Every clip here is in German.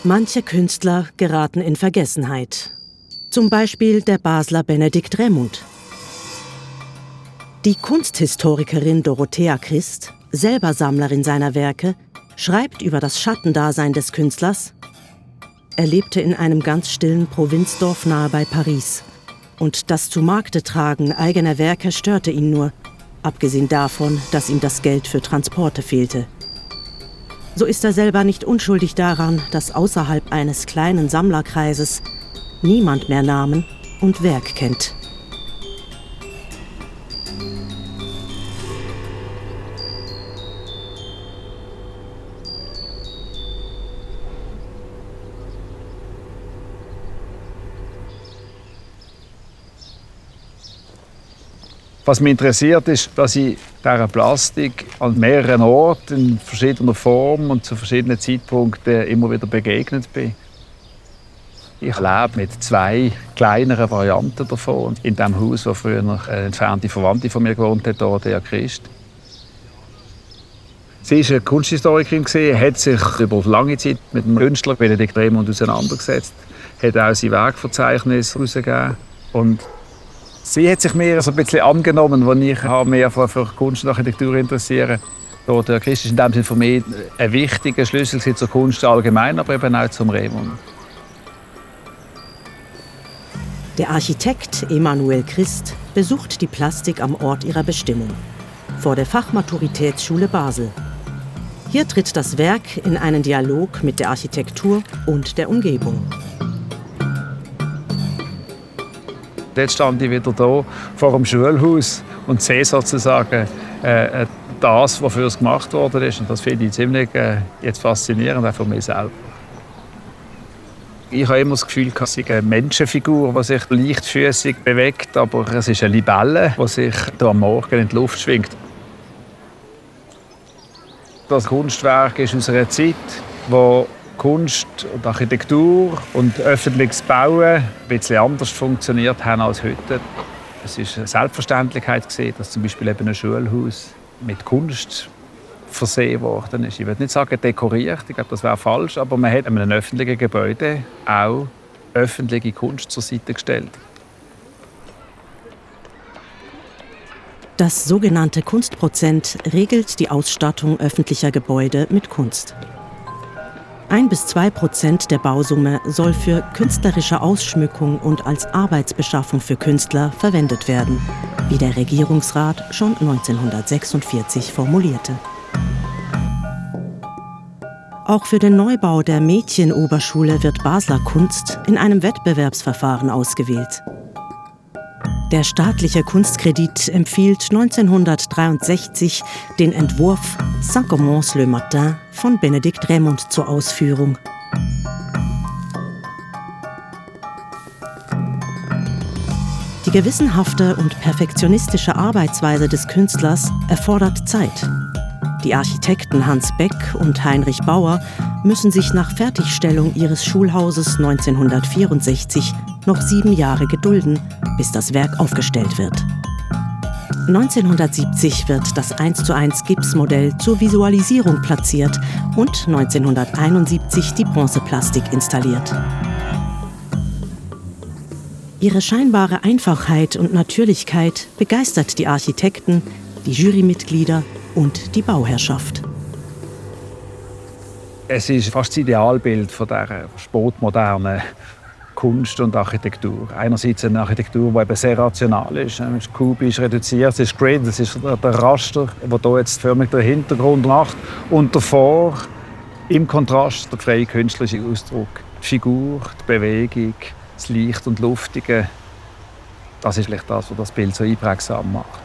Manche Künstler geraten in Vergessenheit. Zum Beispiel der Basler Benedikt Remund. Die Kunsthistorikerin Dorothea Christ, selber Sammlerin seiner Werke, schreibt über das Schattendasein des Künstlers: Er lebte in einem ganz stillen Provinzdorf nahe bei Paris. Und das Zumarktetragen eigener Werke störte ihn nur, abgesehen davon, dass ihm das Geld für Transporte fehlte. So ist er selber nicht unschuldig daran, dass außerhalb eines kleinen Sammlerkreises niemand mehr Namen und Werk kennt. Was mich interessiert, ist, dass ich dieser Plastik an mehreren Orten, in verschiedener Form und zu verschiedenen Zeitpunkten immer wieder begegnet bin. Ich lebe mit 2 kleineren Varianten davon. In dem Haus, wo früher noch eine entfernte Verwandte von mir gewohnt hat, Dorothea Christ. Sie war eine Kunsthistorikerin, hat sich über lange Zeit mit dem Künstler Benedikt Remund auseinandergesetzt, hat auch sein Werkverzeichnis herausgegeben. Und sie hat sich mir so ein bisschen angenommen, als ich mehr für Kunst und Architektur interessiere. Der Christ ist in dem Sinne für mich ein wichtiger Schlüssel zur Kunst allgemein, aber eben auch zum Remund. Der Architekt Emanuel Christ besucht die Plastik am Ort ihrer Bestimmung, vor der Fachmaturitätsschule Basel. Hier tritt das Werk in einen Dialog mit der Architektur und der Umgebung. Jetzt stand ich wieder hier vor dem Schulhaus und sehe sozusagen das, wofür es gemacht worden ist. Und das finde ich ziemlich jetzt faszinierend, auch für mich selber. Ich habe immer das Gefühl, es ist eine Menschenfigur, die sich leichtfüßig bewegt, aber es ist eine Libelle, die sich hier am Morgen in die Luft schwingt. Das Kunstwerk ist aus einer Zeit, wo Kunst und Architektur und öffentliches Bauen ein bisschen anders funktioniert haben als heute. Es war eine Selbstverständlichkeit, dass zum Beispiel eben ein Schulhaus mit Kunst versehen worden ist. Ich würde nicht sagen dekoriert, ich glaube, das wäre falsch, aber man hat in einem öffentlichen Gebäude auch öffentliche Kunst zur Seite gestellt. Das sogenannte Kunstprozent regelt die Ausstattung öffentlicher Gebäude mit Kunst. 1-2% der Bausumme soll für künstlerische Ausschmückung und als Arbeitsbeschaffung für Künstler verwendet werden, wie der Regierungsrat schon 1946 formulierte. Auch für den Neubau der Mädchenoberschule wird Basler Kunst in einem Wettbewerbsverfahren ausgewählt. Der staatliche Kunstkredit empfiehlt 1963 den Entwurf Ça commence le matin von Benedikt Remund zur Ausführung. Die gewissenhafte und perfektionistische Arbeitsweise des Künstlers erfordert Zeit. Die Architekten Hans Beck und Heinrich Bauer müssen sich nach Fertigstellung ihres Schulhauses 1964 noch 7 Jahre gedulden, bis das Werk aufgestellt wird. 1970 wird das 1:1 Gipsmodell zur Visualisierung platziert und 1971 die Bronzeplastik installiert. Ihre scheinbare Einfachheit und Natürlichkeit begeistert die Architekten, die Jurymitglieder und die Bauherrschaft. Es ist fast das Idealbild von dieser spätmodernen Kunst und Architektur. Einerseits eine Architektur, die eben sehr rational ist. Es ist kubisch reduziert, es ist Grid, es ist der Raster, der hier jetzt förmlich den Hintergrund macht. Und davor, im Kontrast, der freie künstlerische Ausdruck. Die Figur, die Bewegung, das Licht und Luftige. Das ist vielleicht das, was das Bild so einprägsam macht.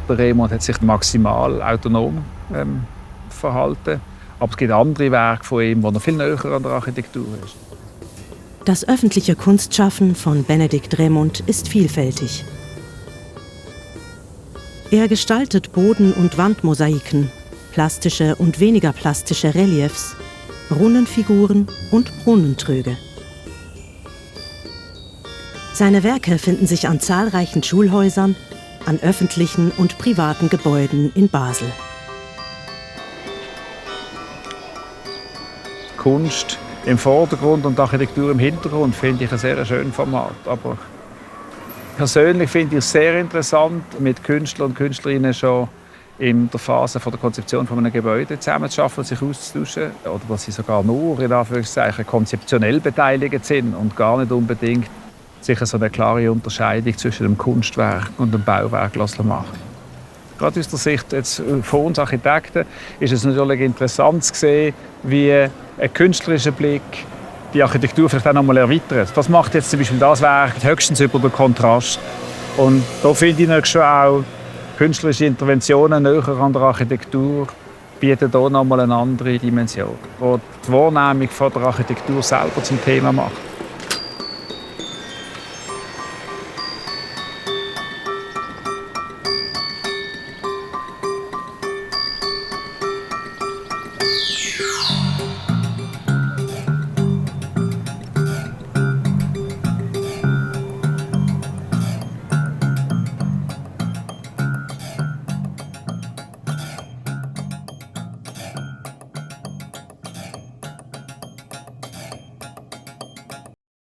Der Remund hat sich maximal autonom verhalten. Aber es gibt andere Werke von ihm, die noch viel näher an der Architektur ist. Das öffentliche Kunstschaffen von Benedikt Remund ist vielfältig. Er gestaltet Boden- und Wandmosaiken, plastische und weniger plastische Reliefs, Brunnenfiguren und Brunnentröge. Seine Werke finden sich an zahlreichen Schulhäusern, an öffentlichen und privaten Gebäuden in Basel. Kunst im Vordergrund und die Architektur im Hintergrund, finde ich ein sehr schönes Format. Aber persönlich finde ich es sehr interessant, mit Künstlern und Künstlerinnen schon in der Phase der Konzeption von einem Gebäude zusammenzuarbeiten und sich auszutauschen. Oder dass sie sogar nur in Anführungszeichen konzeptionell beteiligt sind und gar nicht unbedingt sicher so eine klare Unterscheidung zwischen dem Kunstwerk und dem Bauwerk machen. Gerade aus der Sicht jetzt von uns Architekten ist es natürlich interessant zu sehen, wie ein künstlerischer Blick die Architektur vielleicht auch noch mal erweitert. Das macht jetzt zum Beispiel das Werk höchstens über den Kontrast. Und da finde ich schon auch künstlerische Interventionen näher an der Architektur bieten hier noch mal eine andere Dimension, die die Wahrnehmung von der Architektur selber zum Thema macht.